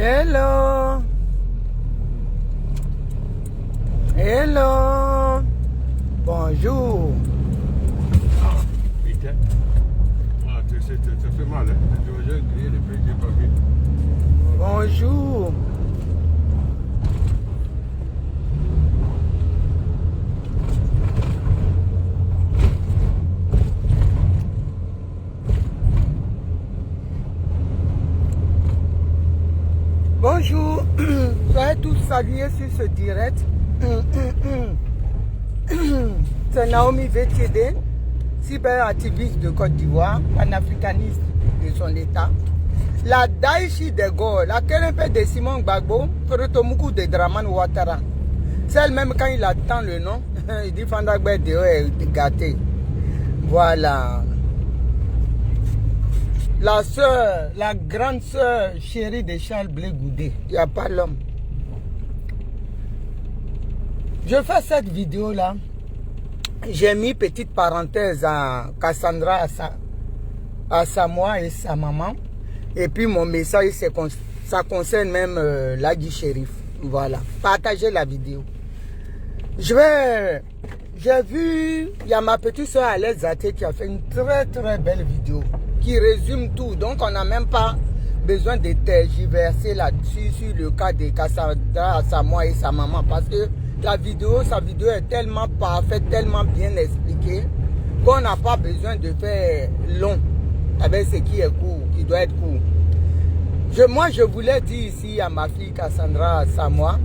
Hello. Hello. Bonjour. Ah, vite, hein. Ah, ça fait mal, hein. J'ai grillé les feuilles, j'ai pas vu. Bonjour. Bonjour. Soyez tous salués sur ce direct. C'est Naomi Vétiédé, cyberactiviste de Côte d'Ivoire, panafricaniste de son état. La Daïchi de Gaulle, la Kérémpé de Simon Gbagbo, Protomuku de Draman Ouattara. Celle même quand il attend le nom, il dit Fandagbe de est gâté. Voilà. La sœur, la grande sœur chérie de Charles Blé Goudé. Il n'y a pas l'homme. Je fais cette vidéo là. J'ai mis petite parenthèse à Cassandra, à Samoa et sa maman. Et puis mon message, ça concerne même l'Adi Shérif. Voilà. Partagez la vidéo. J'ai vu, il y a ma petite soeur Alès Zaté qui a fait une très belle vidéo qui résume tout. Donc on n'a même pas besoin de tergiverser là-dessus sur le cas de Cassandra, Samoa et sa maman. Parce que sa vidéo est tellement parfaite, tellement bien expliquée qu'on n'a pas besoin de faire long avec ce qui est court, qui doit être court. Moi, je voulais dire ici à ma fille Cassandra Samoa,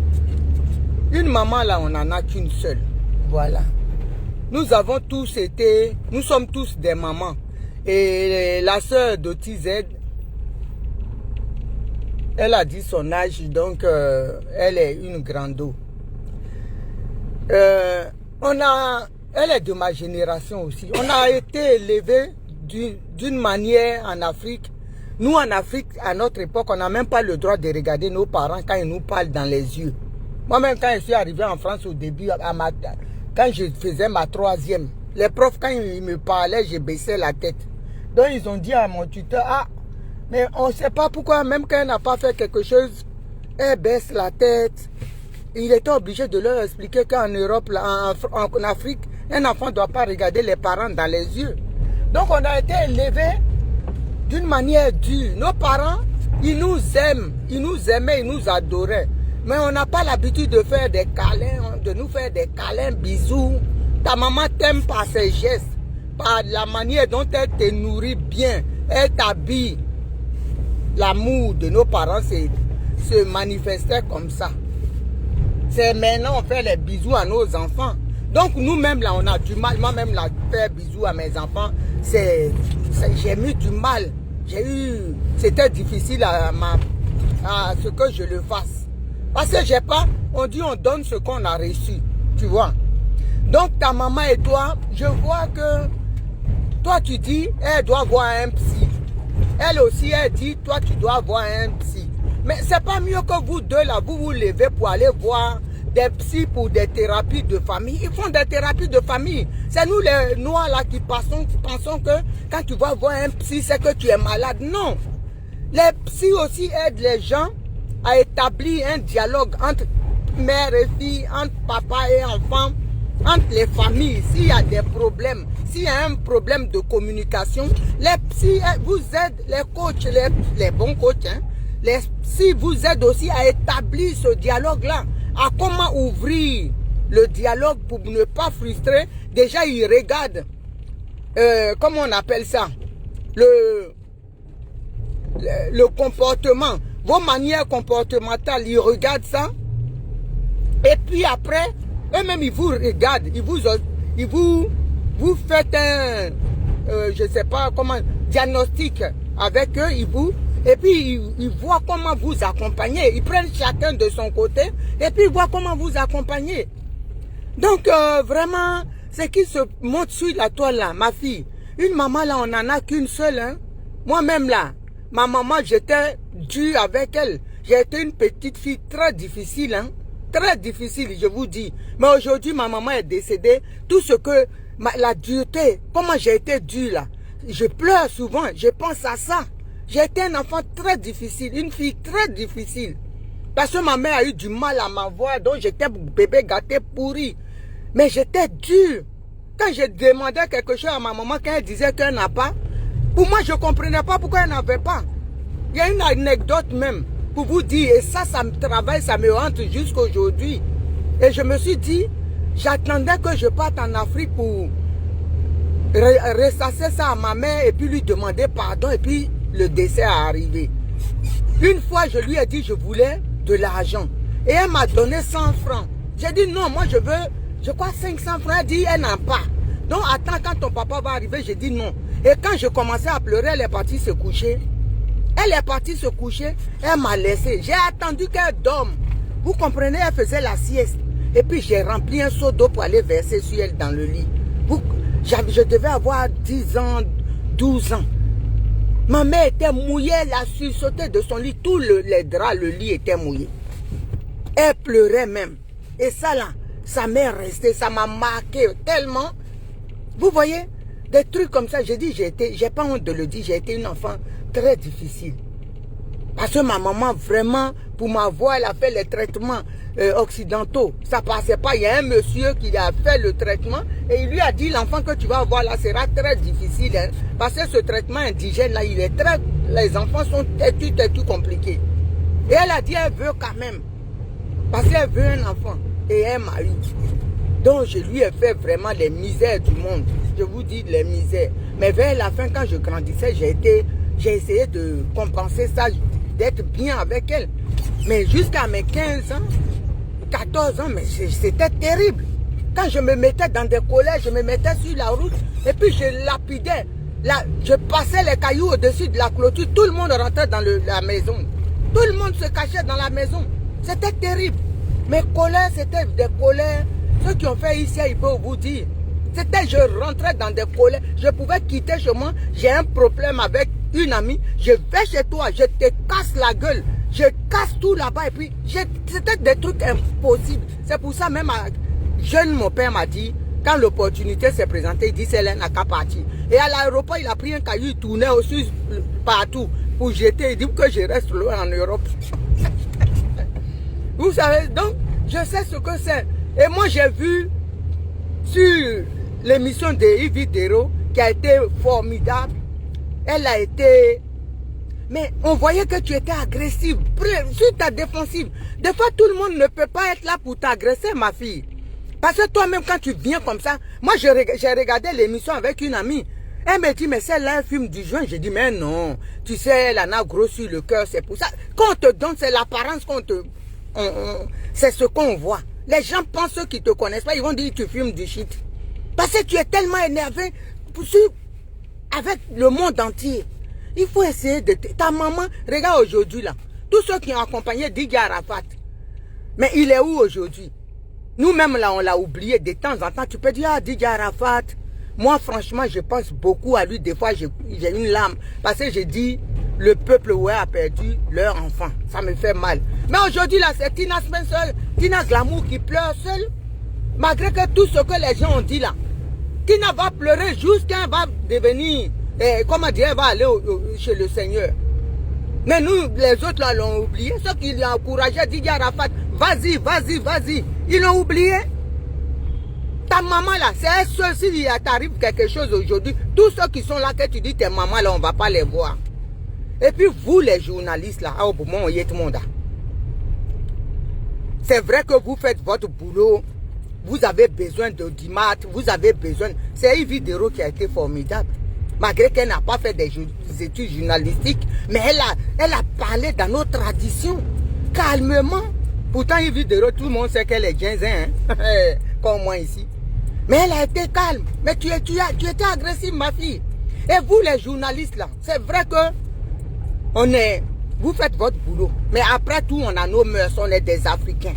une maman là, on n'en a qu'une seule. Voilà. Nous avons tous été, nous sommes tous des mamans. Et la sœur d'Otized, elle a dit son âge, donc elle est une grande. Elle est de ma génération aussi. On a été élevés d'une manière en Afrique. Nous, en Afrique, à notre époque, on n'a même pas le droit de regarder nos parents quand ils nous parlent dans les yeux. Moi-même, quand je suis arrivé en France au début, quand je faisais ma troisième, les profs, quand ils me parlaient, je baissais la tête. Donc, ils ont dit à mon tuteur, ah, mais on ne sait pas pourquoi, même quand elle n'a pas fait quelque chose, elle baisse la tête. Il était obligé de leur expliquer qu'en Europe, là, en Afrique, un enfant ne doit pas regarder les parents dans les yeux. Donc, on a été élevés d'une manière dure. Nos parents, ils nous aiment, ils nous aimaient, ils nous adoraient. Mais on n'a pas l'habitude de faire des câlins, de nous faire des câlins, bisous. Ta maman t'aime par ses gestes, par la manière dont elle te nourrit bien, elle t'habille. L'amour de nos parents se manifestait comme ça. C'est maintenant on fait les bisous à nos enfants. Donc nous-mêmes là, on a du mal. Moi-même là, faire bisous à mes enfants, j'ai eu du mal. C'était difficile à ce que je le fasse. Parce que j'ai pas, on dit on donne ce qu'on a reçu, tu vois. Donc ta maman et toi, je vois que toi tu dis, elle doit voir un psy. Elle aussi, elle dit, toi tu dois voir un psy. Mais c'est pas mieux que vous deux là, vous vous levez pour aller voir des psys pour des thérapies de famille. Ils font des thérapies de famille. C'est nous les noirs là qui pensons que quand tu vas voir un psy, c'est que tu es malade. Non. Les psys aussi aident les gens à établir un dialogue entre mère et fille, entre papa et enfant, entre les familles. S'il y a des problèmes, s'il y a un problème de communication, les psys vous aident, les coachs, les bons coachs, hein, les psys vous aident aussi à établir ce dialogue-là, à comment ouvrir le dialogue pour ne pas frustrer. Déjà, ils regardent, comment on appelle ça, le comportement, vos manières comportementales, ils regardent ça. Et puis après, eux-mêmes, ils vous regardent, vous faites un, je ne sais pas comment, diagnostic avec eux, et puis ils voient comment vous accompagner. Ils prennent chacun de son côté, et puis ils voient comment vous accompagner. Donc, vraiment, ce qui se montre sur la toile là, ma fille, une maman là, on n'en a qu'une seule, hein. Moi-même là, ma maman, j'étais dure avec elle. J'ai été une petite fille très difficile, hein. Très difficile, je vous dis. Mais aujourd'hui, ma maman est décédée. Tout ce que, la dureté, comment j'ai été dure là. Je pleure souvent, je pense à ça. J'ai été un enfant très difficile, une fille très difficile. Parce que ma mère a eu du mal à m'avoir, donc j'étais bébé gâté pourri. Mais j'étais dur. Quand je demandais quelque chose à ma maman, quand elle disait qu'elle n'a pas, pour moi, je ne comprenais pas pourquoi elle n'avait pas. Il y a une anecdote même pour vous dire, et ça me travaille, ça me hante jusqu'à aujourd'hui. Et je me suis dit, j'attendais que je parte en Afrique pour ressasser ça à ma mère et puis lui demander pardon et puis le décès est arrivé. Une fois, je lui ai dit je voulais de l'argent et elle m'a donné 100 francs. J'ai dit non, moi je veux, je crois 500 francs. Elle dit elle n'a pas. Donc attends quand ton papa va arriver, j'ai dit non. Et quand je commençais à pleurer, elle est partie se coucher. Elle est partie se coucher, elle m'a laissé. J'ai attendu qu'elle dorme. Vous comprenez, elle faisait la sieste. Et puis j'ai rempli un seau d'eau pour aller verser sur elle dans le lit. Je devais avoir 10 ans, 12 ans. Ma mère était mouillée, elle a sursauté de son lit. Tous les draps, le lit était mouillé. Elle pleurait même. Et ça là, ça m'est resté, ça m'a marqué tellement. Vous voyez, des trucs comme ça, j'ai dit, j'ai pas honte de le dire, j'ai été une enfant très difficile. Parce que ma maman, vraiment, pour m'avoir, elle a fait les traitements occidentaux. Ça passait pas. Il y a un monsieur qui a fait le traitement et il lui a dit, l'enfant que tu vas avoir là sera très difficile. Hein, parce que ce traitement indigène là, il est très... Les enfants sont têtus, compliqués. Et elle a dit, elle veut quand même. Parce qu'elle veut un enfant. Et elle m'a eu. Donc je lui ai fait vraiment les misères du monde. Je vous dis les misères. Mais vers la fin, quand je grandissais, j'ai essayé de compenser ça, d'être bien avec elle. Mais jusqu'à mes 15 ans, 14 ans, mais c'était terrible. Quand je me mettais dans des collèges, je me mettais sur la route et puis je lapidais. Là, je passais les cailloux au-dessus de la clôture. Tout le monde rentrait dans la maison. Tout le monde se cachait dans la maison. C'était terrible. Mes colères, c'était des colères. Ceux qui ont fait ici, ils peuvent vous dire. C'était, je rentrais dans des colères. Je pouvais quitter chez moi. J'ai un problème avec une amie. Je vais chez toi, je te casse la gueule. Je casse tout là-bas. Et puis, c'était des trucs impossibles. C'est pour ça, même jeune, mon père m'a dit, quand l'opportunité s'est présentée, il dit, c'est n'a qu'à partir. Et à l'aéroport, il a pris un caillou, il tournait aussi partout pour jeter. Il dit que je reste loin en Europe. Vous savez, donc, je sais ce que c'est. Et moi, j'ai vu sur l'émission de Yves Dero, qui a été formidable. Elle a été... Mais on voyait que tu étais agressive, sur ta défensive. Des fois, tout le monde ne peut pas être là pour t'agresser, ma fille. Parce que toi-même, quand tu viens comme ça... Moi, j'ai regardé l'émission avec une amie. Elle me dit, mais c'est là un film du juin. J'ai dit, mais non. Tu sais, elle en a gros sur le cœur, c'est pour ça. Quand on te donne, c'est l'apparence qu'on te... c'est ce qu'on voit. Les gens pensent, ceux qui ne te connaissent pas, ils vont dire que tu filmes du shit. Parce que tu es tellement énervé avec le monde entier. Il faut essayer de... Ta maman, regarde aujourd'hui là. Tous ceux qui ont accompagné Didier Arafat. Mais il est où aujourd'hui? Nous-mêmes là, on l'a oublié de temps en temps. Tu peux dire, ah, Didier Arafat. Moi, franchement, je pense beaucoup à lui. Des fois, j'ai une larme. Parce que j'ai dit, le peuple ouais, a perdu leur enfant. Ça me fait mal. Mais aujourd'hui, là, c'est Tina Spencer, Tina Glamour qui pleure seule. Malgré que tout ce que les gens ont dit là. Tina va pleurer jusqu'à va devenir, comment dire, elle va aller chez le Seigneur. Mais nous, les autres là, l'ont oublié. Ceux qui l'ont encouragé, Didier Arafat, vas-y, vas-y, vas-y. Ils l'ont oublié. Ta maman là, c'est elle seule, s'il t'arrive quelque chose aujourd'hui, tous ceux qui sont là, que tu dis tes mamans là, on ne va pas les voir. Et puis vous les journalistes là, au moment où il y a tout le monde. C'est vrai que vous faites votre boulot, vous avez besoin d'audimat, vous avez besoin... C'est Yves Dero qui a été formidable. Malgré qu'elle n'a pas fait des études journalistiques, mais elle a parlé dans nos traditions, calmement. Pourtant Yves Dero, tout le monde sait qu'elle est ginzin, hein? Comme moi ici. Mais elle a été calme. Mais tu étais agressive, ma fille. Et vous, les journalistes, là, c'est vrai que vous faites votre boulot. Mais après tout, on a nos mœurs, on est des Africains.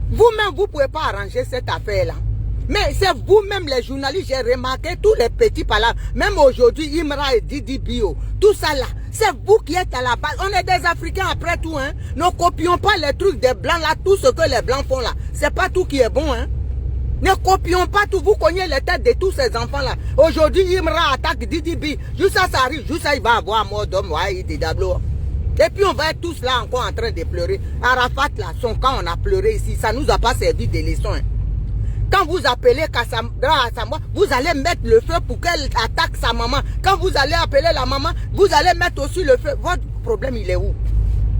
Vous-même, vous ne pouvez pas arranger cette affaire-là. Mais c'est vous-même, les journalistes, j'ai remarqué tous les petits palabres. Même aujourd'hui, Imra et Didi Bio, tout ça là, c'est vous qui êtes à la base. On est des Africains après tout, hein. Ne copions pas les trucs des Blancs là, tout ce que les Blancs font là. C'est pas tout qui est bon, hein. Ne copions pas tout. Vous cognez les têtes de tous ces enfants-là. Aujourd'hui, Imra attaque Didi. Juste ça, ça arrive. Juste ça, il va avoir mort d'homme. Et puis, on va être tous là encore en train de pleurer. Arafat, là, son camp, on a pleuré ici. Ça ne nous a pas servi de leçon. Hein. Quand vous appelez Kassamdra à Samoa, vous allez mettre le feu pour qu'elle attaque sa maman. Quand vous allez appeler la maman, vous allez mettre aussi le feu. Votre problème, il est où?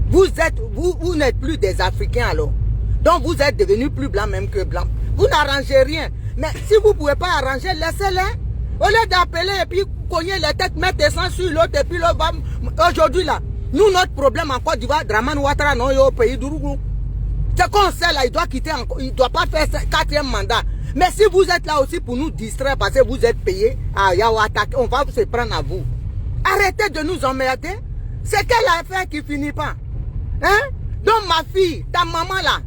Vous n'êtes plus des Africains alors. Donc, vous êtes devenus plus blancs même que blancs. Vous n'arrangez rien. Mais si vous ne pouvez pas arranger, laissez-les. Au lieu d'appeler et puis cogner les têtes, mettre des sangs sur l'autre et puis l'autre va... Aujourd'hui là, nous notre problème en Côte d'Ivoire, Dramane Ouattara non est au pays d'Urugu. C'est qu'on sait là, il doit quitter encore, il ne doit pas faire 4e mandat. Mais si vous êtes là aussi pour nous distraire parce que vous êtes payés, on va se prendre à vous. Arrêtez de nous emmerder. C'est quelle affaire qui finit pas? Hein? Donc ma fille, ta maman là,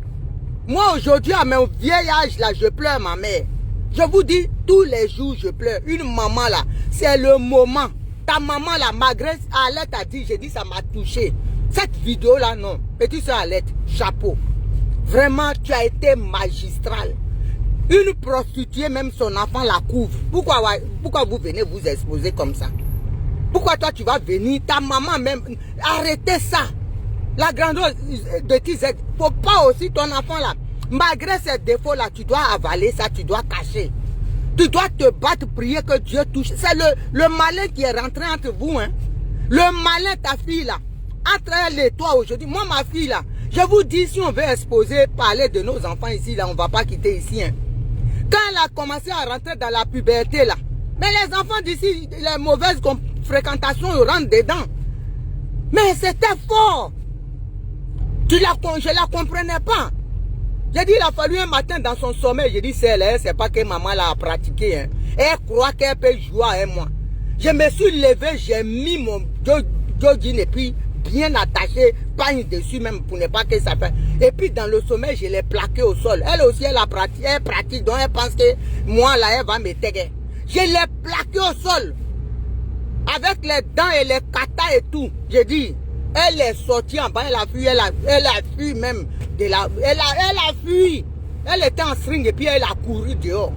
moi aujourd'hui à mon vieil âge là, je pleure ma mère. Je vous dis, tous les jours je pleure. Une maman là, c'est le moment. Ta maman là, malgré Alette a dit, j'ai dit ça m'a touché. Cette vidéo là, non. Petite soeur Alette, chapeau. Vraiment, tu as été magistral. Une prostituée, même son enfant la couvre. Pourquoi vous venez vous exposer comme ça? Pourquoi toi tu vas venir, ta maman même, arrêtez ça. La grandeur de TZ, faut pas aussi ton enfant là. Malgré ces défauts là, tu dois avaler ça, tu dois cacher. Tu dois te battre, prier que Dieu touche. C'est le malin qui est rentré entre vous. Hein. Le malin, ta fille là. Entre elle et toi aujourd'hui. Moi, ma fille là. Je vous dis, si on veut exposer, parler de nos enfants ici, là, on ne va pas quitter ici. Hein. Quand elle a commencé à rentrer dans la puberté là. Mais les enfants d'ici, les mauvaises fréquentations, ils rentrent dedans. Mais c'était fort. Je ne la comprenais pas. J'ai dit, il a fallu un matin dans son sommeil. J'ai dit, c'est pas que maman l'a pratiqué. Hein. Elle croit qu'elle peut jouer avec moi. Je me suis levé, j'ai mis mon jogging et puis bien attaché, pagne dessus même pour ne pas que ça fasse. Et puis dans le sommeil, je l'ai plaqué au sol. Elle aussi, elle pratique, donc elle pense que moi là, elle va me taguer. Je l'ai plaqué au sol. Avec les dents et les katas et tout. J'ai dit, elle est sortie en bas, elle a fui même. Elle a fui. Elle était en string et puis elle a couru dehors.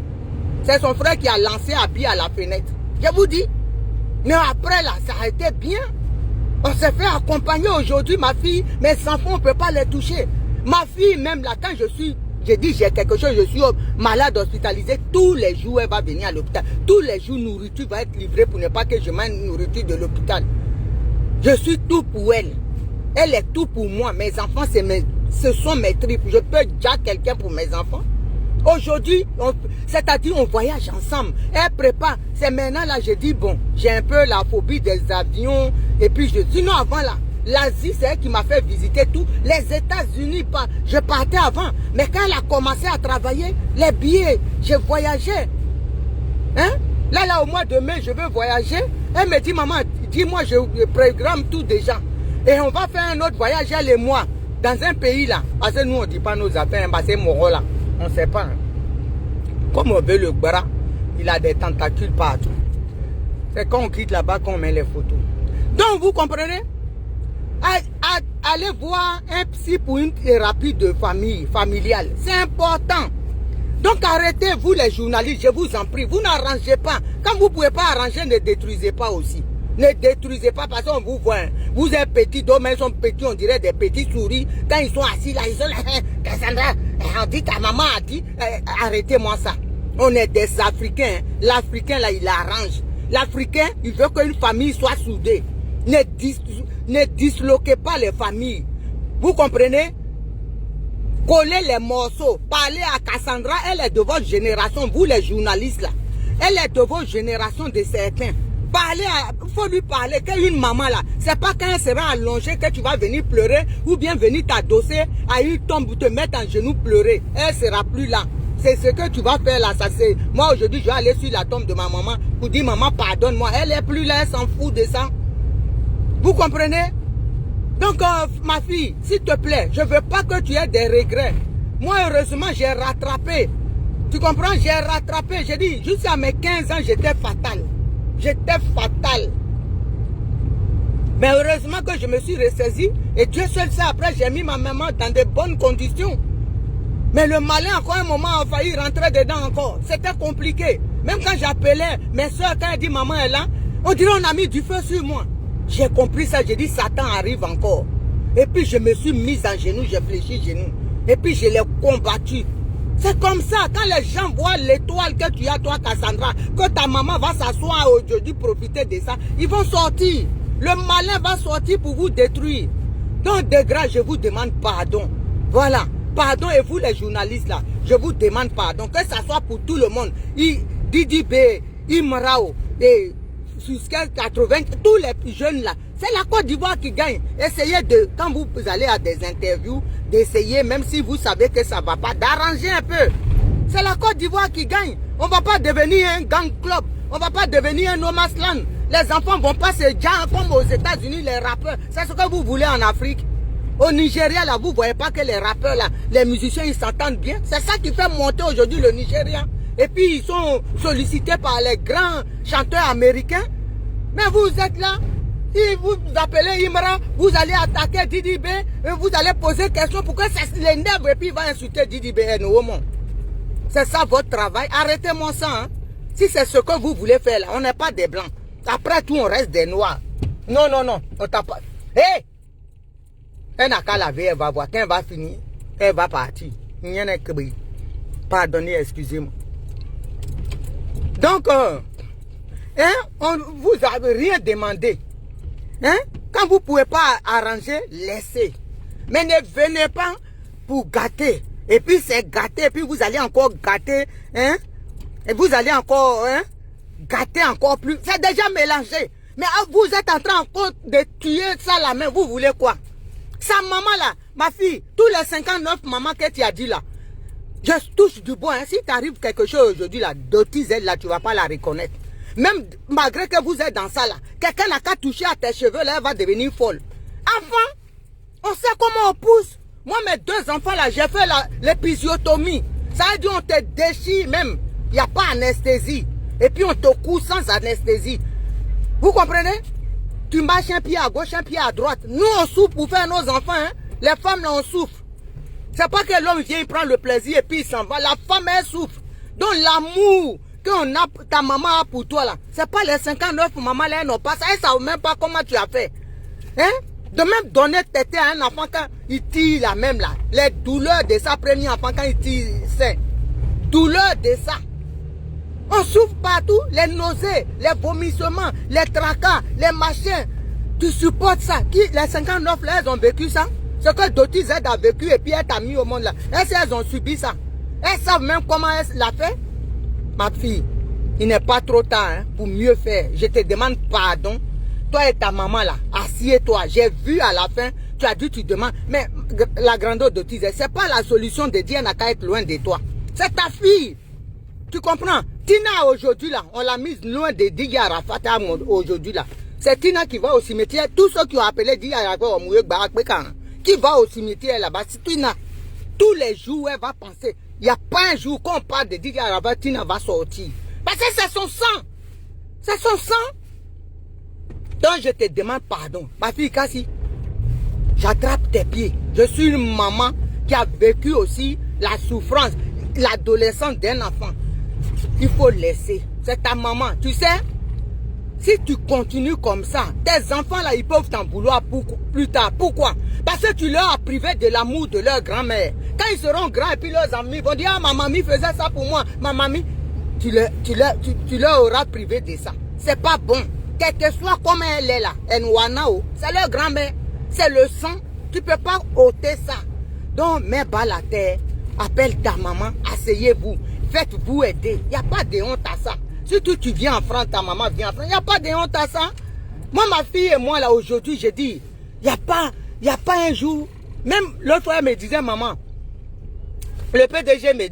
C'est son frère qui a lancé un pied à la fenêtre. Je vous dis. Mais après là, ça a été bien. On s'est fait accompagner aujourd'hui, ma fille. Mes enfants, on ne peut pas les toucher. Ma fille, même là, quand j'ai dit j'ai quelque chose, je suis malade, hospitalisé, tous les jours, elle va venir à l'hôpital. Tous les jours, nourriture va être livrée pour ne pas que je mange nourriture de l'hôpital. Je suis tout pour elle. Elle est tout pour moi. Mes enfants, ce sont mes tripes. Je peux déjà quelqu'un pour mes enfants. Aujourd'hui, c'est-à-dire on voyage ensemble. Elle prépare. C'est maintenant là, je dis bon, j'ai un peu la phobie des avions. Et puis, sinon avant là, l'Asie, c'est elle qui m'a fait visiter tout. Les États-Unis, je partais avant. Mais quand elle a commencé à travailler, les billets, je voyageais. Hein? Là, au mois de mai, je veux voyager. Elle me dit, maman, dis-moi, je programme tout déjà. Et on va faire un autre voyage, elle et moi, dans un pays là. Parce que nous, on ne dit pas nos affaires, c'est Moro là. On ne sait pas. Hein. Comme on veut le bras, il a des tentacules partout. C'est quand on quitte là-bas qu'on met les photos. Donc, vous comprenez? Allez voir un psy pour une thérapie de famille, familiale. C'est important. Donc, arrêtez, vous les journalistes, je vous en prie. Vous n'arrangez pas. Quand vous ne pouvez pas arranger, ne détruisez pas aussi. Ne détruisez pas parce qu'on vous voit. Vous êtes petits, d'autres ils sont petits, on dirait des petits souris. Quand ils sont assis là, ils sont là. Cassandra, on dit, ta maman a dit, arrêtez-moi ça. On est des Africains. L'Africain là, il arrange. L'Africain, il veut qu'une famille soit soudée. Ne disloquez pas les familles. Vous comprenez? Collez les morceaux. Parlez à Cassandra, elle est de votre génération, vous les journalistes là. Elle est de votre génération de certains. Parlez, il faut lui parler qu'une maman là, c'est pas quand elle sera allongée que tu vas venir pleurer ou bien venir t'adosser à une tombe, te mettre en genoux pleurer. Elle sera plus là. C'est ce que tu vas faire là. Moi aujourd'hui, je vais aller sur la tombe de ma maman pour dire maman pardonne-moi. Elle est plus là, elle s'en fout de ça. Vous comprenez? Donc ma fille, s'il te plaît, je veux pas que tu aies des regrets. Moi heureusement, j'ai rattrapé. Tu comprends? J'ai rattrapé. J'ai dit, jusqu'à mes 15 ans, j'étais fatal. J'étais fatal. Mais heureusement que je me suis ressaisi. Et Dieu seul sait, après, j'ai mis ma maman dans de bonnes conditions. Mais le malin, encore un moment, a failli rentrer dedans encore. C'était compliqué. Même quand j'appelais mes soeurs, quand elles disent maman est là, on dirait on a mis du feu sur moi. J'ai compris ça, j'ai dit Satan arrive encore. Et puis je me suis mise en genoux, j'ai fléchi genoux. Et puis je l'ai combattu. C'est comme ça, quand les gens voient l'étoile que tu as, toi Cassandra, que ta maman va s'asseoir aujourd'hui, profiter de ça, ils vont sortir. Le malin va sortir pour vous détruire. Donc de grâce, je vous demande pardon. Voilà. Pardon, et vous les journalistes là, je vous demande pardon, que ça soit pour tout le monde. Didi B, Imrao, et jusqu'à 80, tous les jeunes là, c'est la Côte d'Ivoire qui gagne. Essayez de, quand vous allez à des interviews, d'essayer, même si vous savez que ça ne va pas, d'arranger un peu. C'est la Côte d'Ivoire qui gagne. On ne va pas devenir un gang club, on ne va pas devenir un no man's land. Les enfants ne vont pas se dire comme aux États-Unis, les rappeurs. C'est ce que vous voulez en Afrique. Au Nigeria, là, vous ne voyez pas que les rappeurs, là, les musiciens, ils s'entendent bien. C'est ça qui fait monter aujourd'hui le Nigeria. Et puis, ils sont sollicités par les grands chanteurs américains. Mais vous êtes là, si vous appelez Imra, vous allez attaquer Didi B, et vous allez poser des questions pour que ça l'énerve et puis il va insulter Didi B. C'est ça votre travail. Arrêtez-moi ça. Hein. Si c'est ce que vous voulez faire là, on n'est pas des blancs. Après tout, on reste des noirs. Non, non, non, on t'a pas. Hé! Hey! Elle n'a qu'à laver, elle va voir. Quand elle va finir, elle va partir. Il n'y en a que... Pardonnez, excusez-moi. Donc, vous n'avez rien demandé. Hein? Quand vous ne pouvez pas arranger, laissez. Mais ne venez pas pour gâter. Et puis c'est gâter, et puis vous allez encore gâter. Hein? Et vous allez encore gâter encore plus. C'est déjà mélangé. Mais vous êtes en train encore de tuer ça la main. Vous voulez quoi? Sa maman là, ma fille, tous les 59 mamans que tu as dit là, je touche du bois. Hein. Si t'arrive quelque chose aujourd'hui là, d'autisme là, tu vas pas la reconnaître. Même malgré que vous êtes dans ça là, quelqu'un n'a qu'à toucher à tes cheveux là, elle va devenir folle. Enfant, on sait comment on pousse. Moi, mes deux enfants là, j'ai fait l'épisiotomie. Ça veut dire on te déchire même. Il n'y a pas anesthésie. Et puis on te coud sans anesthésie. Vous comprenez? Tu marches un pied à gauche, un pied à droite. Nous, on souffre pour faire nos enfants. Hein? Les femmes, là, on souffre. C'est pas que l'homme vient, il prend le plaisir et puis il s'en va. La femme, elle souffre. Donc, l'amour que ta maman a pour toi, là, c'est pas les 59 mamans, là, elles n'ont pas ça. Elles ne savent même pas comment tu as fait. Hein? De même donner tété à un enfant quand il tire la même, là. Les douleurs de sa premier enfant quand il tire sein. Douleurs de ça. On souffre partout, les nausées, les vomissements, les tracas, les machins. Tu supportes ça. Les 59 là, elles ont vécu ça. Ce que Dotis a vécu et puis elle t'a mis au monde là. Elles ont subi ça. Elles savent même comment elle l'a fait. Ma fille, il n'est pas trop tard hein, pour mieux faire. Je te demande pardon. Toi et ta maman là, assieds-toi. J'ai vu à la fin, tu as dit tu demandes. Mais la grandeur Dotis, c'est pas la solution de dire n'a qu'à être loin de toi. C'est ta fille. Tu comprends? Tina aujourd'hui là, on l'a mise loin de Didi Arafat aujourd'hui là. C'est Tina qui va au cimetière. Tous ceux qui ont appelé Didi Arafat qui va au cimetière là-bas, c'est Tina. Tous les jours elle va penser. Il n'y a pas un jour qu'on parle de Didi Arafat, Tina va sortir. Parce que c'est son sang. C'est son sang. Donc je te demande pardon. Ma fille Cassie, j'attrape tes pieds. Je suis une maman qui a vécu aussi la souffrance, l'adolescence d'un enfant. Il faut laisser. C'est ta maman. Tu sais, si tu continues comme ça, tes enfants là, ils peuvent t'en vouloir plus tard. Pourquoi? Parce que tu leur as privé de l'amour de leur grand-mère. Quand ils seront grands et puis leurs amis vont dire, ah, ma mamie faisait ça pour moi. Ma mamie, tu leur auras privé de ça. C'est pas bon. Quelle que soit comme elle est là, c'est leur grand-mère. C'est le sang. Tu peux pas ôter ça. Donc, mets bas la terre. Appelle ta maman. Asseyez-vous. Faites-vous aider. Il n'y a pas de honte à ça. Surtout tu viens en France, ta maman vient en France. Il n'y a pas de honte à ça. Moi, ma fille et moi, là, aujourd'hui, j'ai dit, il n'y a pas un jour. Même l'autre fois, elle me disait, maman, le PDG me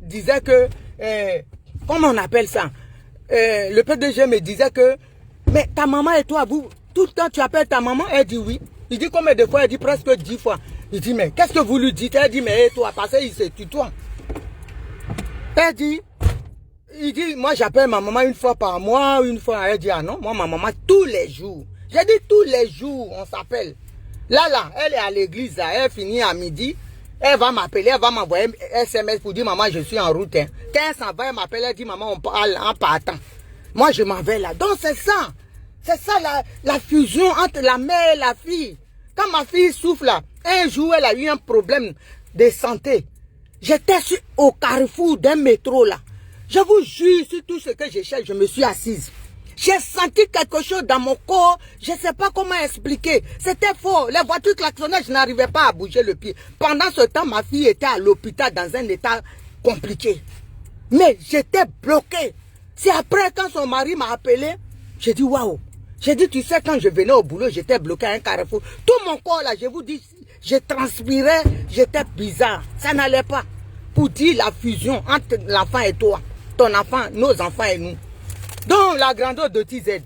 disait que, comment on appelle ça? Le PDG me disait que, mais ta maman et toi, vous, tout le temps, tu appelles ta maman? Elle dit oui. Il dit combien de fois? Elle dit presque 10 fois. Il dit, mais qu'est-ce que vous lui dites? Elle dit, mais et toi, parce qu'il se tutoie. Elle dit, il dit, moi j'appelle ma maman une fois par mois, une fois. Elle dit, ah non, moi ma maman tous les jours. J'ai dit tous les jours, on s'appelle. Là, elle est à l'église, elle finit à midi. Elle va m'appeler, elle va m'envoyer un SMS pour dire maman, je suis en route. Hein. Quand elle s'en va, elle m'appelle, elle dit maman, on parle en partant. Moi, je m'en vais là. Donc, c'est ça. C'est ça la fusion entre la mère et la fille. Quand ma fille souffle là, un jour, elle a eu un problème de santé. J'étais au carrefour d'un métro là. Je vous jure, sur tout ce que je cherche, je me suis assise. J'ai senti quelque chose dans mon corps, je ne sais pas comment expliquer. C'était fort, les voitures klaxonnaient, je n'arrivais pas à bouger le pied. Pendant ce temps, ma fille était à l'hôpital dans un état compliqué. Mais j'étais bloqué. C'est après, quand son mari m'a appelé, j'ai dit waouh. J'ai dit, tu sais, quand je venais au boulot, j'étais bloqué à un carrefour. Tout mon corps là, je vous dis, je transpirais, j'étais bizarre. Ça n'allait pas. Pour dire la fusion entre l'enfant et toi, ton enfant, nos enfants et nous. Donc, la grandeur de TZ,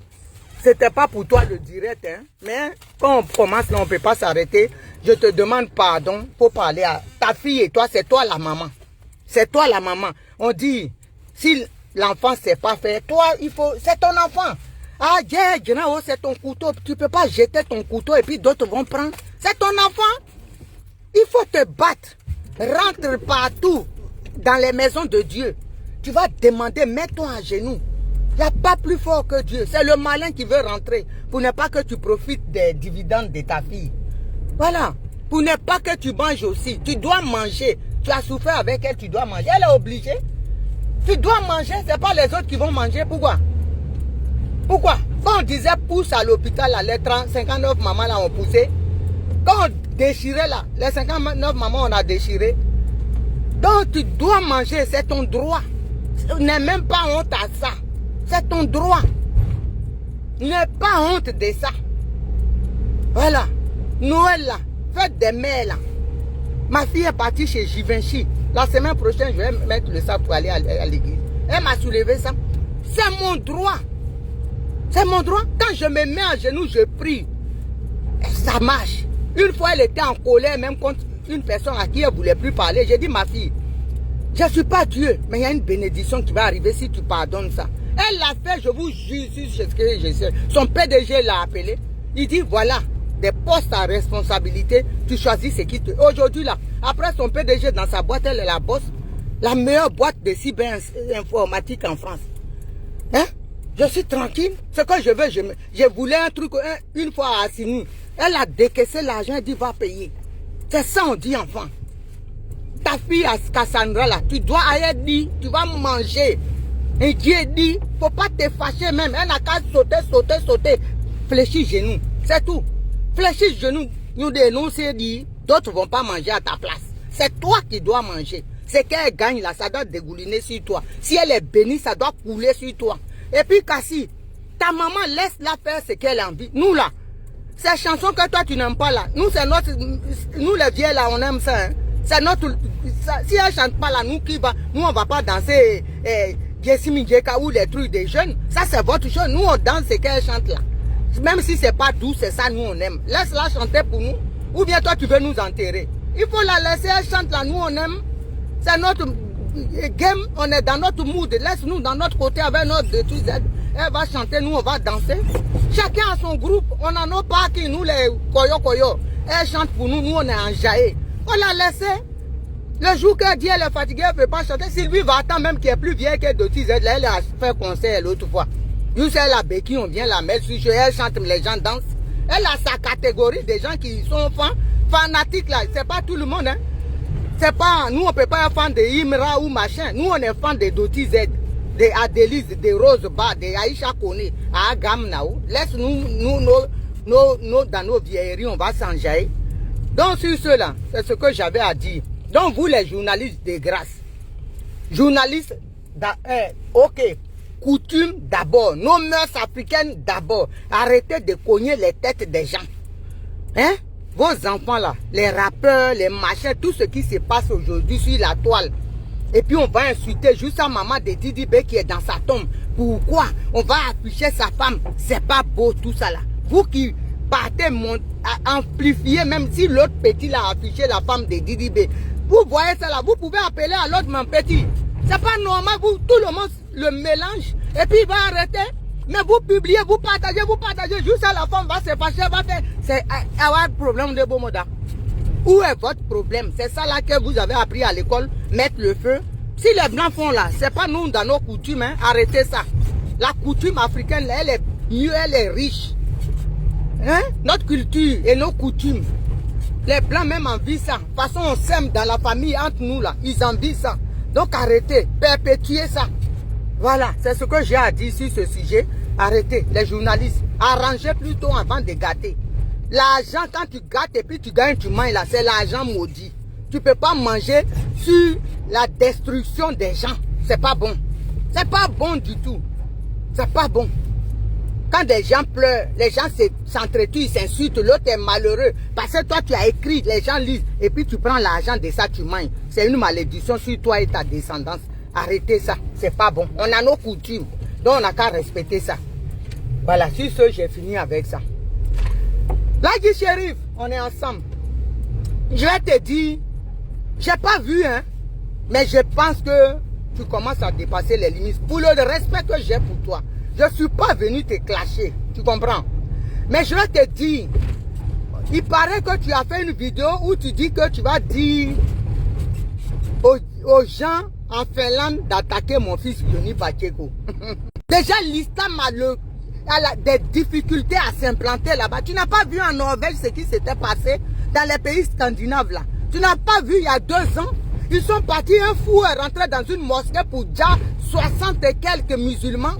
c'était pas pour toi le direct, hein, mais quand on commence là, on ne peut pas s'arrêter. Je te demande pardon pour parler à ta fille et toi, c'est toi la maman. C'est toi la maman. On dit, si l'enfant ne sait pas faire, toi, il faut, c'est ton enfant. Ah, c'est ton couteau. Tu ne peux pas jeter ton couteau et puis d'autres vont prendre. C'est ton enfant. Il faut te battre. Rentre partout dans les maisons de Dieu. Tu vas demander, mets-toi à genoux. Il n'y a pas plus fort que Dieu. C'est le malin qui veut rentrer. Pour ne pas que tu profites des dividendes de ta fille. Voilà. Pour ne pas que tu manges aussi. Tu dois manger. Tu as souffert avec elle, tu dois manger. Elle est obligée. Tu dois manger. Ce n'est pas les autres qui vont manger. Pourquoi? Pourquoi? Quand on disait pousse à l'hôpital, les 59 mamans là ont poussé. Quand on déchirait là, les 59 mamans on a déchiré. Donc tu dois manger, c'est ton droit. N'aie même pas honte à ça. C'est ton droit. N'aie pas honte de ça. Voilà. Noël là, fête des mères là. Ma fille est partie chez Givenchy. La semaine prochaine, je vais mettre le sac pour aller à l'église. Elle m'a soulevé ça. C'est mon droit. C'est mon droit. Quand je me mets à genoux, je prie. Ça marche. Une fois, elle était en colère, même contre une personne à qui elle ne voulait plus parler. J'ai dit, ma fille, je ne suis pas Dieu, mais il y a une bénédiction qui va arriver si tu pardonnes ça. Elle l'a fait, je vous jure, c'est ce que je sais. Son PDG l'a appelé. Il dit, voilà, des postes à responsabilité, tu choisis ce qui te... Aujourd'hui, là, après son PDG dans sa boîte, elle est la boss, la meilleure boîte de cyberinformatique en France. Hein? Je suis tranquille. Ce que je veux, je voulais un truc une fois à Assini. Elle a décaissé l'argent, elle dit va payer. C'est ça on dit enfant. Ta fille à Cassandra là, tu dois aller dire, tu vas manger. Et Dieu dit, faut pas te fâcher même. Elle n'a qu'à sauter. Fléchis genoux. C'est tout. Fléchis genoux. Nous dénoncer dit, d'autres vont pas manger à ta place. C'est toi qui dois manger. C'est qu'elle gagne là, ça doit dégouliner sur toi. Si elle est bénie, ça doit couler sur toi. Et puis Cassie, ta maman laisse-la faire ce qu'elle a envie. Nous là, ces chansons que toi tu n'aimes pas là, nous c'est notre, nous les vieux là on aime ça. Hein. C'est notre, ça, si elle chante pas là, nous on va pas danser Jessie Minjeka ou les trucs des jeunes. Ça c'est votre chose, nous on danse ce qu'elle chante là. Même si c'est pas doux, c'est ça nous on aime. Laisse-la chanter pour nous, ou bien toi tu veux nous enterrer. Il faut la laisser, elle chante là, nous on aime. C'est notre game, on est dans notre mood. Laisse-nous dans notre côté avec notre détruit. Elle va chanter, nous on va danser. Chacun a son groupe. On n'en a pas qui nous les koyo. Elle chante pour nous, nous on est enjaillés. On l'a laissé. Le jour qu'elle dit elle est fatiguée, elle ne peut pas chanter. Sylvie va attendre même qui est plus vieille que Dotis. Elle a fait concert l'autre fois. Nous c'est la béquille, on vient la mettre sur jeu. Elle chante, les gens dansent. Elle a sa catégorie des gens qui sont fanatiques là. C'est pas tout le monde, hein. C'est pas, nous on peut pas être fan de Imra ou machin. Nous on est fan de Doti Z, de Adélise, de Rose Ba, de Aïcha Kone, à Agam Nao. Laisse-nous, dans nos vieilleries, on va s'enjailler. Donc sur cela, c'est ce que j'avais à dire. Donc vous les journalistes de grâce, journalistes, ok, coutume d'abord, nos mœurs africaines d'abord. Arrêtez de cogner les têtes des gens. Hein? Vos enfants là, les rappeurs, les machins, tout ce qui se passe aujourd'hui sur la toile. Et puis on va insulter juste sa maman de Didi B qui est dans sa tombe. Pourquoi? On va afficher sa femme. C'est pas beau tout ça là. Vous qui partez amplifier, même si l'autre petit l'a affiché la femme de Didi B. Vous voyez ça là, vous pouvez appeler à l'autre mon petit. C'est pas normal, vous, tout le monde le mélange. Et puis il va arrêter. Mais vous publiez, vous partagez, juste à la femme va se fâcher, va faire. C'est avoir problème de Bomoda. Où est votre problème? C'est ça là que vous avez appris à l'école, mettre le feu. Si les blancs font là, c'est pas nous dans nos coutumes, hein? Arrêtez ça. La coutume africaine, elle est mieux, elle est riche. Hein? Notre culture et nos coutumes. Les blancs même envient ça. De toute façon, on s'aime dans la famille entre nous là. Ils envient ça. Donc arrêtez, perpétuez ça. Voilà, c'est ce que j'ai à dire sur ce sujet. Arrêtez, les journalistes. Arrangez plutôt avant de gâter. L'argent, quand tu gâtes et puis tu gagnes, tu manges là, c'est l'argent maudit. Tu ne peux pas manger sur la destruction des gens. C'est pas bon. C'est pas bon du tout. C'est pas bon. Quand des gens pleurent, les gens s'entretuent, ils s'insultent, l'autre est malheureux. Parce que toi, tu as écrit, les gens lisent, et puis tu prends l'argent de ça, tu manges. C'est une malédiction sur toi et ta descendance. Arrêtez ça, c'est pas bon. On a nos coutumes, donc on n'a qu'à respecter ça. Voilà, sur ce, j'ai fini avec ça. Là, dit Chérif, on est ensemble. Je vais te dire, j'ai pas vu, hein, mais je pense que tu commences à dépasser les limites. Pour le respect que j'ai pour toi, je ne suis pas venu te clasher, tu comprends? Mais je vais te dire, il paraît que tu as fait une vidéo où tu dis que tu vas dire aux gens en Finlande d'attaquer mon fils Johnny Pacheco. Déjà, l'islam a des difficultés à s'implanter là-bas. Tu n'as pas vu en Norvège ce qui s'était passé dans les pays scandinaves là. Tu n'as pas vu il y a 2 ans, ils sont partis, un fou est rentré dans une mosquée pour déjà 60 et quelques musulmans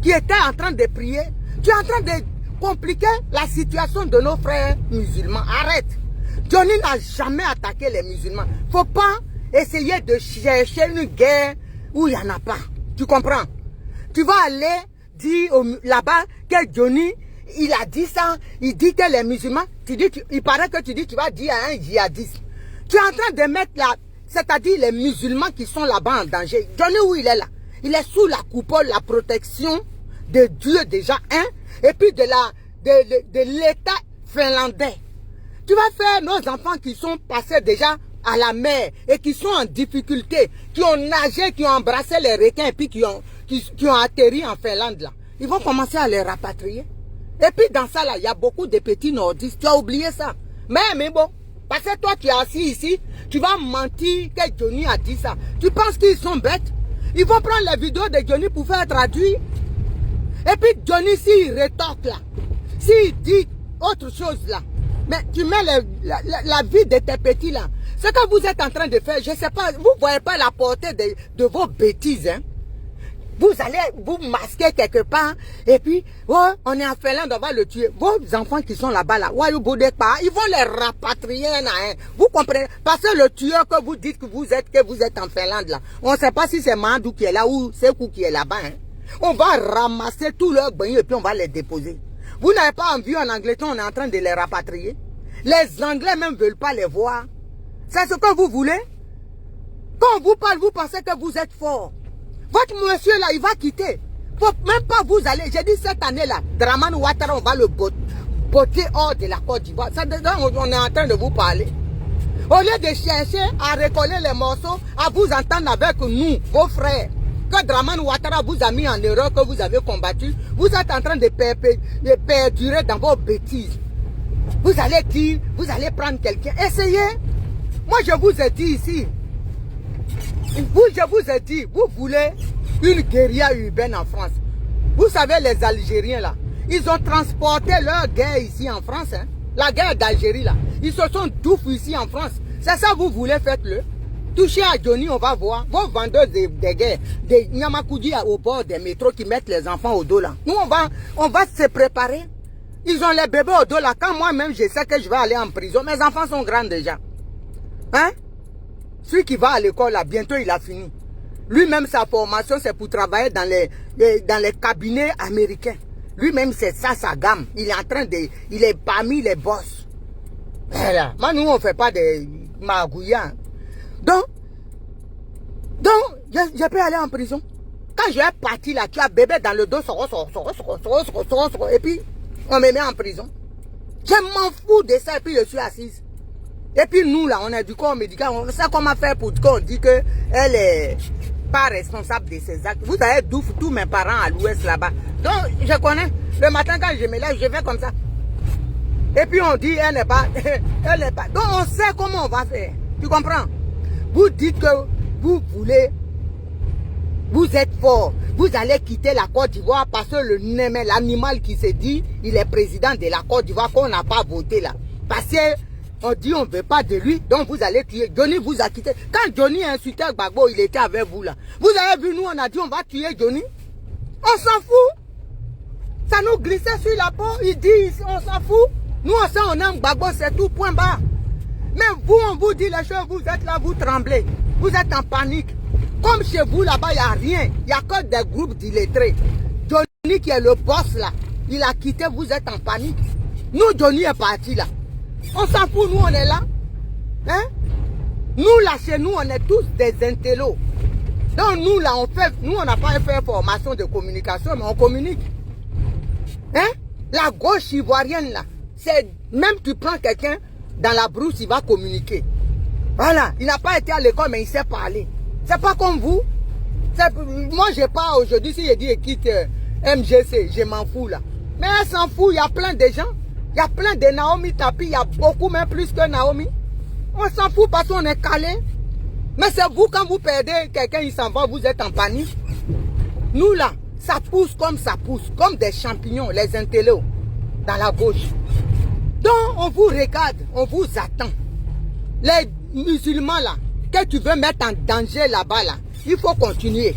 qui étaient en train de prier. Tu es en train de compliquer la situation de nos frères musulmans. Arrête. Johnny n'a jamais attaqué les musulmans. Faut pas essayer de chercher une guerre où il n'y en a pas. Tu comprends? Tu vas aller dire là-bas que Johnny, il a dit ça, il dit que les musulmans, il paraît que tu dis, tu vas dire à un djihadiste. Tu es en train de mettre là, c'est-à-dire les musulmans qui sont là-bas en danger. Johnny, où il est là? Il est sous la coupole, la protection de Dieu déjà, hein, et puis de l'État finlandais. Tu vas faire nos enfants qui sont passés déjà à la mer et qui sont en difficulté, qui ont nagé, qui ont embrassé les requins et puis qui ont atterri en Finlande là. Ils vont commencer à les rapatrier. Et puis dans ça là, il y a beaucoup de petits nordistes. Tu as oublié ça. Mais bon, parce que toi tu es assis ici, tu vas mentir que Johnny a dit ça. Tu penses qu'ils sont bêtes? Ils vont prendre les vidéos de Johnny pour faire traduire. Et puis Johnny, s'il rétorque là, s'il dit autre chose là, mais tu mets la vie de tes petits là. Ce que vous êtes en train de faire, je ne sais pas, vous ne voyez pas la portée de vos bêtises. Hein? Vous allez vous masquer quelque part et puis, oh, on est en Finlande, on va le tuer. Vos enfants qui sont là-bas, là, ils vont les rapatrier. Vous comprenez? Parce que le tueur que vous dites que vous êtes en Finlande, là, on ne sait pas si c'est Mandou qui est là ou c'est Kou qui est là-bas. Hein? On va ramasser tous leurs bains et puis on va les déposer. Vous n'avez pas envie en Angleterre, on est en train de les rapatrier. Les Anglais même ne veulent pas les voir. C'est ce que vous voulez? Quand on vous parle, vous pensez que vous êtes fort. Votre monsieur là, il va quitter. Faut même pas vous aller. J'ai dit cette année-là, Dramane Ouattara, on va le botter hors de la Côte d'Ivoire. On est en train de vous parler. Au lieu de chercher à recoller les morceaux, à vous entendre avec nous, vos frères, que Dramane Ouattara vous a mis en erreur, que vous avez combattu, vous êtes en train de perdurer dans vos bêtises. Vous allez dire, vous allez prendre quelqu'un. Essayez. Moi, je vous ai dit ici. Je vous ai dit, vous voulez une guérilla urbaine en France. Vous savez, les Algériens là, ils ont transporté leur guerre ici en France. Hein? La guerre d'Algérie là. Ils se sont douffés ici en France. C'est ça vous voulez, faites-le. Touchez à Johnny, on va voir. Vos vendeurs de guerre, des Nyamakoudi au bord des métros qui mettent les enfants au dos là. Nous, on va se préparer. Ils ont les bébés au dos là. Quand moi-même, je sais que je vais aller en prison, mes enfants sont grands déjà. Hein? Celui qui va à l'école là, bientôt il a fini. Lui-même, sa formation, c'est pour travailler dans les cabinets américains. Lui-même, c'est ça sa gamme. Il est en train de... Il est parmi les boss. Voilà. Moi, nous, on ne fait pas de magouillants. Donc, je peux aller en prison. Quand je vais partir là, tu as bébé dans le dos, et puis on me met en prison. Je m'en fous de ça, et puis je suis assise. Et puis nous là, on est du corps médical, on sait comment faire pour qu'on dit qu'elle est pas responsable de ses actes. Vous savez d'où tous mes parents à l'ouest là-bas. Donc je connais. Le matin quand je me lève, je fais comme ça. Et puis on dit, elle n'est pas, elle n'est pas. Donc on sait comment on va faire. Tu comprends? Vous dites que vous voulez, vous êtes fort. Vous allez quitter la Côte d'Ivoire parce que le Némé, l'animal qui se dit, il est président de la Côte d'Ivoire qu'on n'a pas voté là. Parce qu'on dit on ne veut pas de lui, donc vous allez tuer. Johnny vous a quitté. Quand Johnny a insulté Gbagbo, il était avec vous là. Vous avez vu, nous on a dit on va tuer Johnny. On s'en fout. Ça nous glissait sur la peau. Il dit on s'en fout. Nous on sait on aime Gbagbo, c'est tout, point barre. Mais vous, on vous dit les choses, vous êtes là, vous tremblez. Vous êtes en panique. Comme chez vous là-bas, il n'y a rien. Il n'y a que des groupes d'illettrés. Johnny qui est le boss là, il a quitté, vous êtes en panique. Nous, Johnny est parti là. On s'en fout, nous on est là. Hein? Nous là, chez nous, on est tous des intellos. Donc nous là, nous on n'a pas fait formation de communication, mais on communique. Hein? La gauche ivoirienne là, c'est même tu prends quelqu'un dans la brousse, il va communiquer. Voilà, il n'a pas été à l'école, mais il sait parler. C'est pas comme vous. Moi, je pars aujourd'hui, si je dis quitte MGC, je m'en fous là. Mais elle s'en fout, il y a plein de gens. Il y a plein de Naomi Tapi, il y a beaucoup, même plus que Naomi. On s'en fout parce qu'on est calé. Mais c'est vous, quand vous perdez quelqu'un, il s'en va, vous êtes en panique. Nous là, ça pousse, comme des champignons, les intellos, dans la gauche. Donc, on vous regarde, on vous attend. Les musulmans là, que tu veux mettre en danger là-bas là, il faut continuer.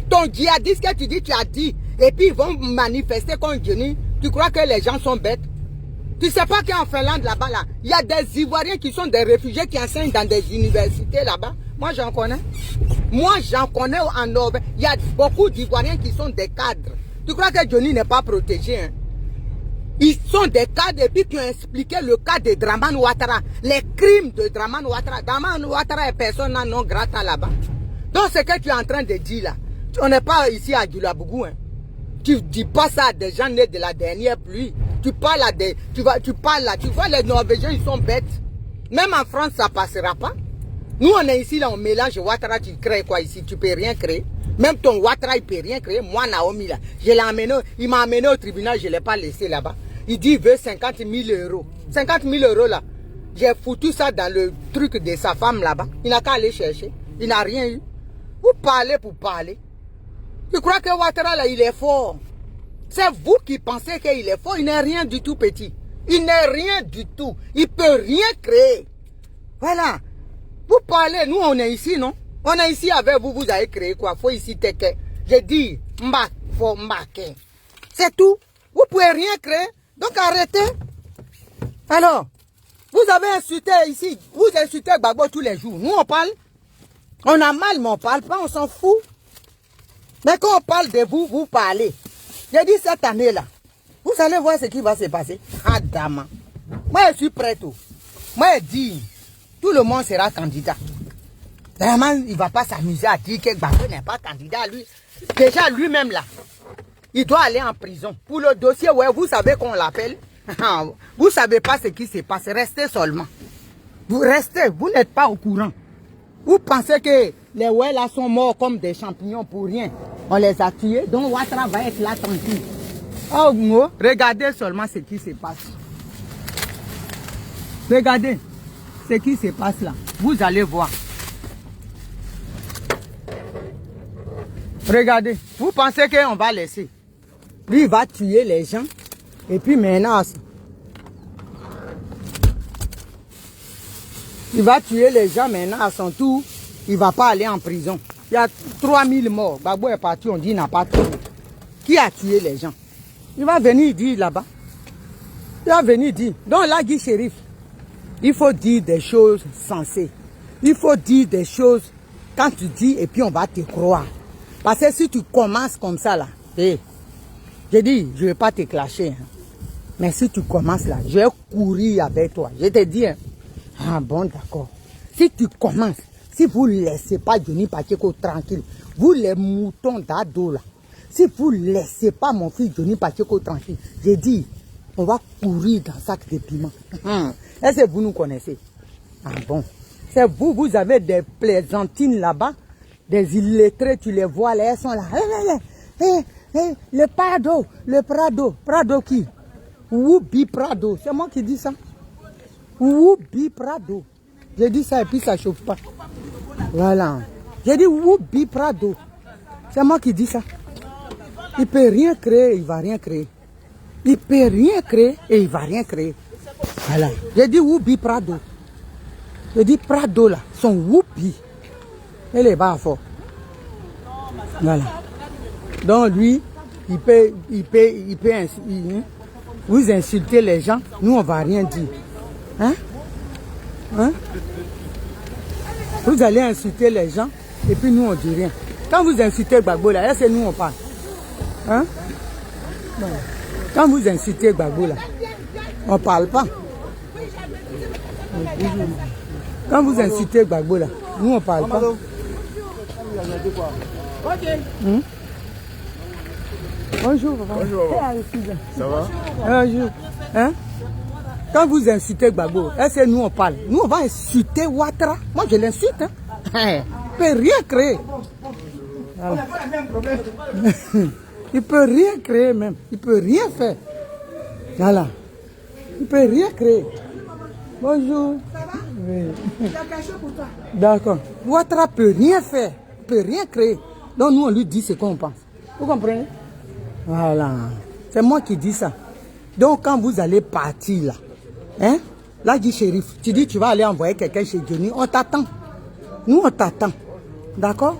Ton djihadiste que tu dis, tu as dit, et puis ils vont manifester contre Johnny. Tu crois que les gens sont bêtes? Tu sais pas qu'en Finlande là-bas là, il y a des Ivoiriens qui sont des réfugiés qui enseignent dans des universités là-bas. Moi j'en connais. Moi j'en connais en Norvège. Il y a beaucoup d'Ivoiriens qui sont des cadres. Tu crois que Johnny n'est pas protégé, hein? Ils sont des cadres et puis qui ont expliqué le cas de Dramane Ouattara, les crimes de Dramane Ouattara. Dramane Ouattara est personne non grata là-bas. Donc ce que tu es en train de dire là, on n'est pas ici à Djoulabougou, hein. Tu dis pas ça à des gens nés de la dernière pluie. Tu parles à des, tu parles là, tu vois les Norvégiens ils sont bêtes. Même en France ça passera pas. Nous on est ici là, on mélange Ouattara, tu crées quoi ici, tu peux rien créer. Même ton Ouattara il peut rien créer. Moi Naomi là, je l'ai amené, il m'a amené au tribunal, je l'ai pas laissé là-bas. Il dit il veut 50 000 euros. 50 000 euros là. J'ai foutu ça dans le truc de sa femme là-bas. Il n'a qu'à aller chercher. Il n'a rien eu. Vous parlez pour parler. Tu crois que Ouattara là, il est fort? C'est vous qui pensez qu'il est fort. Il n'est rien du tout petit. Il n'est rien du tout. Il ne peut rien créer. Voilà. Vous parlez, nous on est ici, non? On est ici avec vous, vous avez créé quoi? Faut ici teke. Je dis, mbak, faut mbake. C'est tout. Vous ne pouvez rien créer. Donc arrêtez. Alors, vous avez insulté ici, vous insultez Gbagbo tous les jours. Nous on parle, on a mal mais on parle pas, on s'en fout. Mais quand on parle de vous, vous parlez. J'ai dit cette année là, vous allez voir ce qui va se passer. Adama. Moi je suis prêt tout. Moi je dis, tout le monde sera candidat. Vraiment, il ne va pas s'amuser à dire que Gbagbo n'est pas candidat lui. Déjà lui-même là. Il doit aller en prison. Pour le dossier, ouais, vous savez qu'on l'appelle. Vous ne savez pas ce qui se passe. Restez seulement. Vous restez, vous n'êtes pas au courant. Vous pensez que les ouais là sont morts comme des champignons pour rien. On les a tués, donc Ouattara va être là tranquille. Oh, no, regardez seulement ce qui se passe. Regardez ce qui se passe là. Vous allez voir. Regardez, vous pensez qu'on va laisser. Lui, il va tuer les gens. Et puis maintenant, il va tuer les gens maintenant à son tour. Il ne va pas aller en prison. Il y a 3000 morts. Gbagbo est parti, on dit qu'il n'a pas tué. Qui a tué les gens? Il va venir dire là-bas. Il va venir dire. Donc là, Guy Chérif, il faut dire des choses sensées. Il faut dire des choses quand tu dis et puis on va te croire. Parce que si tu commences comme ça là, je dis, je ne vais pas te clasher. Hein. Mais si tu commences là, je vais courir avec toi. Je te dis, hein. Ah bon, d'accord. Si tu commences, si vous ne laissez pas Johnny Pacheco tranquille, vous les moutons d'ado là, si vous ne laissez pas mon fils Johnny Pacheco tranquille, je dis, on va courir dans un sac de piment. Est-ce que vous nous connaissez? Ah bon. C'est vous, vous avez des plaisantines là-bas, des illettrés, tu les vois là, elles sont là. Le Prado, Prado qui? Woubi Prado. C'est moi qui dis ça. Woubi Prado. J'ai dit ça et puis ça ne chauffe pas. Voilà. J'ai dit Woubi Prado. C'est moi qui dis ça. Il ne peut rien créer, il ne va rien créer. Il ne peut rien créer et il ne va rien créer. Voilà. J'ai dit Woubi Prado. J'ai dit Prado là, son Woubi. Il est bas fort. Voilà. Donc lui, il peut vous insulter les gens, nous on va rien dire. Hein? Hein? Vous allez insulter les gens et puis nous on dit rien. Quand vous insultez Gbagbo là, c'est nous on parle. Hein? Bon. Quand vous insultez Gbagbo là, on parle pas. Quand vous insultez Gbagbo là, nous on parle pas. Hmm? Bonjour, papa. Bonjour. Ça va? Bonjour. Hein? Quand vous insultez Gbagbo, est-ce que nous on parle? Nous on va insulter Ouattara. Moi je l'insulte. Hein? Il ne peut rien créer. Voilà. Il ne peut rien créer même. Il ne peut rien faire. Voilà. Il ne peut rien créer. Bonjour. Ça va? Oui. D'accord. Ouattara ne peut rien faire. Il ne peut rien créer. Donc nous on lui dit ce qu'on pense. Vous comprenez? Voilà. C'est moi qui dis ça. Donc quand vous allez partir là, hein, là dit shérif, tu dis tu vas aller envoyer quelqu'un chez Johnny, on t'attend. Nous on t'attend. D'accord?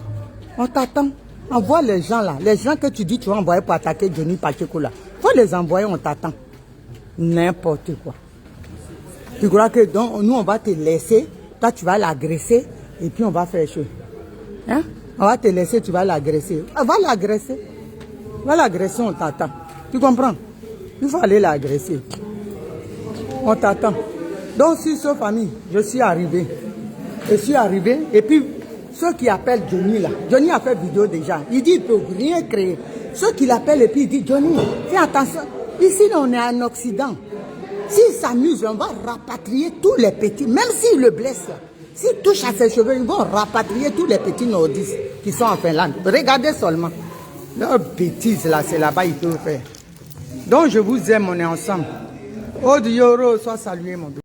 On t'attend. Envoie les gens là. Les gens que tu dis tu vas envoyer pour attaquer Johnny Pacheco là. Faut les envoyer, on t'attend. N'importe quoi. Tu crois que donc, nous on va te laisser, toi tu vas l'agresser et puis on va faire chaud. Hein? On va te laisser, tu vas l'agresser. On va l'agresser. On va l'agresser, on t'attend. Tu comprends? Il faut aller l'agresser. On t'attend. Donc, sur cette famille, je suis arrivé. Je suis arrivé. Et puis, ceux qui appellent Johnny là, Johnny a fait vidéo déjà. Il dit qu'il ne peut rien créer. Ceux qui l'appellent et puis il dit Johnny, fais attention. Ici, on est en Occident. S'il s'amuse, on va rapatrier tous les petits, même s'il le blesse. S'il touche à ses cheveux, ils vont rapatrier tous les petits nordistes qui sont en Finlande. Regardez seulement. Leur bêtise là, c'est là-bas ils peuvent faire. Donc je vous aime, on est ensemble. Oh Dioro, sois salué mon Dieu.